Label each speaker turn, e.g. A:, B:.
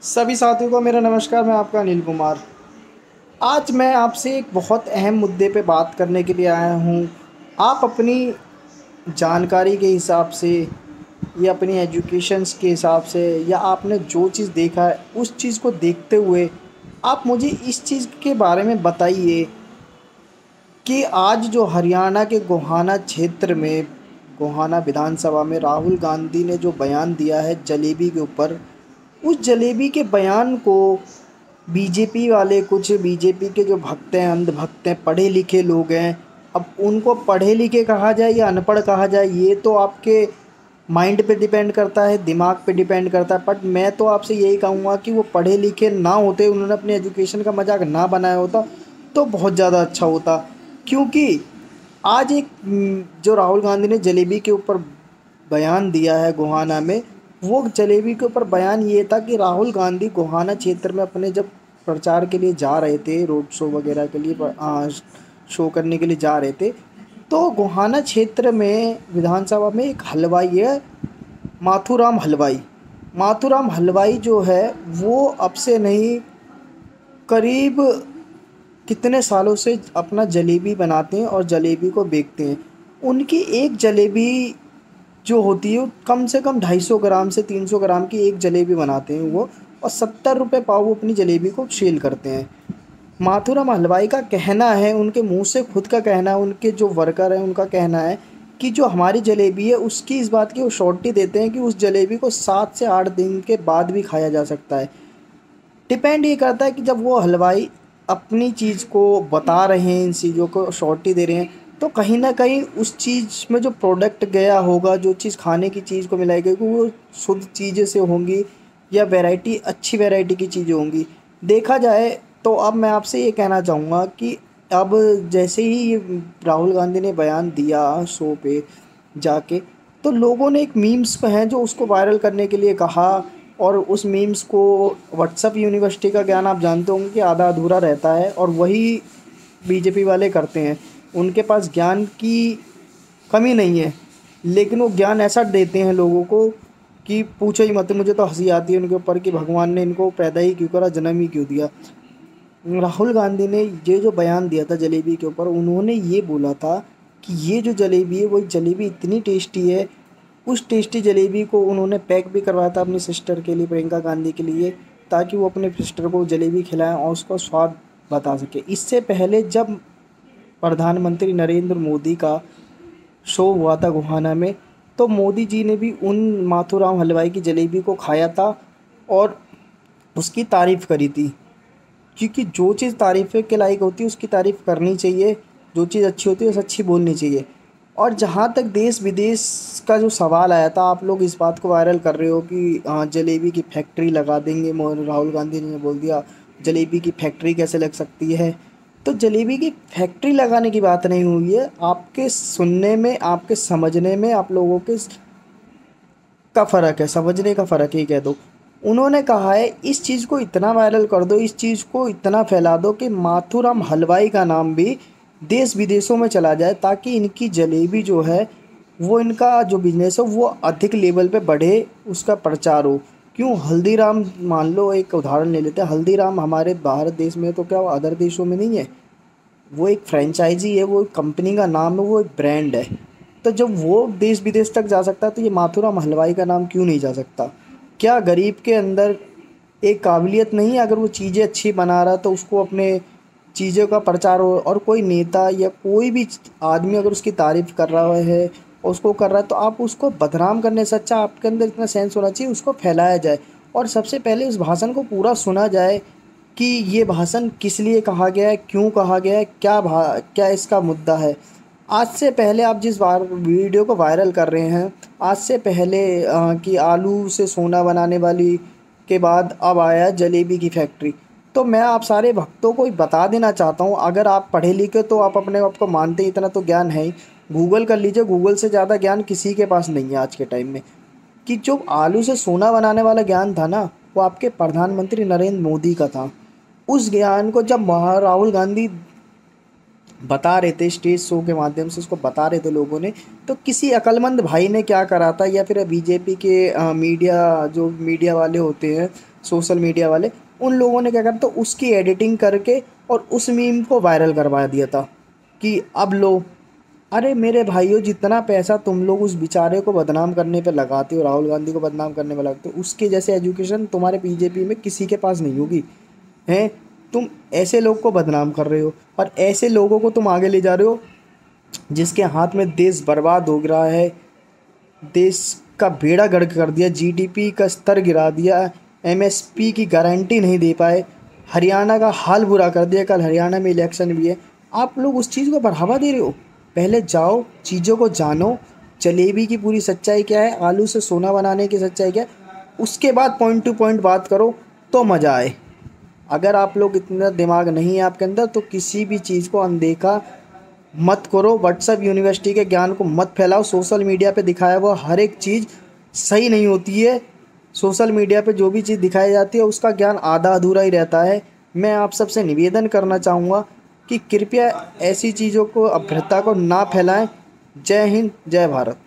A: सभी साथियों को मेरा नमस्कार। मैं आपका अनिल कुमार। आज मैं आपसे एक बहुत अहम मुद्दे पे बात करने के लिए आया हूँ। आप अपनी जानकारी के हिसाब से या अपनी एजुकेशंस के हिसाब से या आपने जो चीज़ देखा है उस चीज़ को देखते हुए आप मुझे इस चीज़ के बारे में बताइए कि आज जो हरियाणा के गोहाना क्षेत्र में गोहाना विधानसभा में राहुल गांधी ने जो बयान दिया है जलेबी के ऊपर, उस जलेबी के बयान को बीजेपी वाले, कुछ बीजेपी के जो भक्त हैं, अंधभक्त हैं, पढ़े लिखे लोग हैं, अब उनको पढ़े लिखे कहा जाए या अनपढ़ कहा जाए ये तो आपके माइंड पे डिपेंड करता है, दिमाग पे डिपेंड करता है। बट मैं तो आपसे यही कहूँगा कि वो पढ़े लिखे ना होते, उन्होंने अपने एजुकेशन का मजाक ना बनाया होता तो बहुत ज़्यादा अच्छा होता। क्योंकि आज एक जो राहुल गांधी ने जलेबी के ऊपर बयान दिया है गोहाना में, वो जलेबी के ऊपर बयान ये था कि राहुल गांधी गोहाना क्षेत्र में अपने जब प्रचार के लिए जा रहे थे, रोड शो वगैरह के लिए शो करने के लिए जा रहे थे, तो गोहाना क्षेत्र में विधानसभा में एक हलवाई है, माथुराम हलवाई। माथुराम हलवाई जो है वो अब से नहीं, करीब कितने सालों से अपना जलेबी बनाते हैं और जलेबी को बेचते हैं। उनकी एक जलेबी जो होती है वो कम से कम 250 ग्राम से 300 ग्राम की एक जलेबी बनाते हैं वो, और 70 रुपये पाव वो अपनी जलेबी को सेल करते हैं। माथुराम हलवाई का कहना है, उनके मुंह से खुद का कहना है, उनके जो वर्कर हैं उनका कहना है कि जो हमारी जलेबी है उसकी इस बात की वो श्योरिटी देते हैं कि उस जलेबी को 7 से 8 दिन के बाद भी खाया जा सकता है। डिपेंड ये करता है कि जब वो हलवाई अपनी चीज़ को बता रहे हैं, इन चीज़ों को श्योरिटी दे रहे हैं, तो कहीं ना कहीं उस चीज़ में जो प्रोडक्ट गया होगा, जो चीज़ खाने की चीज़ को मिलाई गई वो शुद्ध चीज़ें से होंगी या वैरायटी, अच्छी वैरायटी की चीज़ें होंगी। देखा जाए तो अब मैं आपसे ये कहना चाहूँगा कि अब जैसे ही ये राहुल गांधी ने बयान दिया शो पे जाके, तो लोगों ने एक मीम्स हैं जो उसको वायरल करने के लिए कहा, और उस मीम्स को व्हाट्सअप यूनिवर्सिटी का ज्ञान आप जानते होंगे कि आधा अधूरा रहता है, और वही बीजेपी वाले करते हैं। उनके पास ज्ञान की कमी नहीं है, लेकिन वो ज्ञान ऐसा देते हैं लोगों को कि पूछो ही मत। मुझे तो हंसी आती है उनके ऊपर कि भगवान ने इनको पैदा ही क्यों करा, जन्म ही क्यों दिया। राहुल गांधी ने ये जो बयान दिया था जलेबी के ऊपर, उन्होंने ये बोला था कि ये जो जलेबी है वो जलेबी इतनी टेस्टी है। उस टेस्टी जलेबी को उन्होंने पैक भी करवाया था अपनी सिस्टर के लिए, प्रियंका गांधी के लिए, ताकि वो अपने सिस्टर को जलेबी खिलाएं और उसका स्वाद बता सके। इससे पहले जब प्रधानमंत्री नरेंद्र मोदी का शो हुआ था गोहाना में, तो मोदी जी ने भी उन माथुराम हलवाई की जलेबी को खाया था और उसकी तारीफ़ करी थी। क्योंकि जो चीज़ तारीफ़ के लायक होती है उसकी तारीफ़ करनी चाहिए, जो चीज़ अच्छी होती है उसे अच्छी बोलनी चाहिए। और जहाँ तक देश विदेश का जो सवाल आया था, आप लोग इस बात को वायरल कर रहे हो कि हाँ जलेबी की फैक्ट्री लगा देंगे, राहुल गांधी ने बोल दिया जलेबी की फैक्ट्री कैसे लग सकती है। तो जलेबी की फैक्ट्री लगाने की बात नहीं हुई है, आपके सुनने में, आपके समझने में, आप लोगों के का फ़र्क है, समझने का फ़र्क ही कह दो। उन्होंने कहा है इस चीज़ को इतना वायरल कर दो, इस चीज़ को इतना फैला दो कि माथुराम हलवाई का नाम भी देश विदेशों में चला जाए, ताकि इनकी जलेबी जो है वो, इनका जो बिज़नेस है वो अधिक लेवल पे बढ़े, उसका प्रचार हो। क्यों, हल्दीराम मान लो, एक उदाहरण ले लेते हैं। हल्दीराम हमारे भारत देश में, तो क्या वो अदर देशों में नहीं है? वो एक फ्रेंचाइजी है, वो एक कंपनी का नाम है, वो एक ब्रांड है। तो जब वो देश विदेश तक जा सकता है तो ये माथुराम हलवाई का नाम क्यों नहीं जा सकता? क्या गरीब के अंदर एक काबिलियत नहीं है? अगर वो चीज़ें अच्छी बना रहा है तो उसको अपने चीज़ों का प्रचार हो, और कोई नेता या कोई भी आदमी अगर उसकी तारीफ़ कर रहा है और उसको कर रहा है, तो आप उसको बदनाम करने से अच्छा आपके अंदर इतना सेंस होना चाहिए, उसको फैलाया जाए और सबसे पहले उस भाषण को पूरा सुना जाए कि ये भाषण किस लिए कहा गया है, क्यों कहा गया है, क्या इसका मुद्दा है। आज से पहले आप जिस बार वीडियो को वायरल कर रहे हैं, आज से पहले कि आलू से सोना बनाने वाली के बाद अब आया जलेबी की फैक्ट्री। तो मैं आप सारे भक्तों को बता देना चाहता हूँ, अगर आप पढ़े लिखे तो आप अपने आप को मानते हैं, इतना तो ज्ञान है ही। गूगल कर लीजिए, गूगल से ज़्यादा ज्ञान किसी के पास नहीं है आज के टाइम में। कि जो आलू से सोना बनाने वाला ज्ञान था ना, वो आपके प्रधानमंत्री नरेंद्र मोदी का था। उस ज्ञान को जब राहुल गांधी बता रहे थे, स्टेज शो के माध्यम से उसको बता रहे थे लोगों ने। तो किसी अक्लमंद भाई ने क्या करा था, या फिर बीजेपी के मीडिया, जो मीडिया वाले होते हैं, सोशल मीडिया वाले, उन लोगों ने क्या करा, तो उसकी एडिटिंग करके और उस मीम को वायरल करवा दिया था कि अब लो। अरे मेरे भाइयों, जितना पैसा तुम लोग उस बेचारे को बदनाम करने पे लगाते हो, राहुल गांधी को बदनाम करने में लगाते हो, उसके जैसे एजुकेशन तुम्हारे बीजेपी में किसी के पास नहीं होगी। हैं, तुम ऐसे लोग को बदनाम कर रहे हो और ऐसे लोगों को तुम आगे ले जा रहे हो जिसके हाथ में देश बर्बाद हो रहा है, देश का बेड़ा गर्क कर दिया, जीडीपी का स्तर गिरा दिया, एमएसपी की गारंटी नहीं दे पाए, हरियाणा का हाल बुरा कर दिया। कल हरियाणा में इलेक्शन भी है, आप लोग उस चीज़ को बढ़ावा दे रहे हो। पहले जाओ, चीज़ों को जानो, जलेबी की पूरी सच्चाई क्या है, आलू से सोना बनाने की सच्चाई क्या है, उसके बाद पॉइंट टू पॉइंट बात करो तो मज़ा आए। अगर आप लोग इतना दिमाग नहीं है आपके अंदर, तो किसी भी चीज़ को अनदेखा मत करो। व्हाट्सएप यूनिवर्सिटी के ज्ञान को मत फैलाओ। सोशल मीडिया पे दिखाया हुआ हर एक चीज़ सही नहीं होती है। सोशल मीडिया पे जो भी चीज़ दिखाई जाती है उसका ज्ञान आधा अधूरा ही रहता है। मैं आप सबसे निवेदन करना चाहूँगा कि कृपया ऐसी चीज़ों को, अभ्रता को ना फैलाएं। जय हिंद, जय भारत।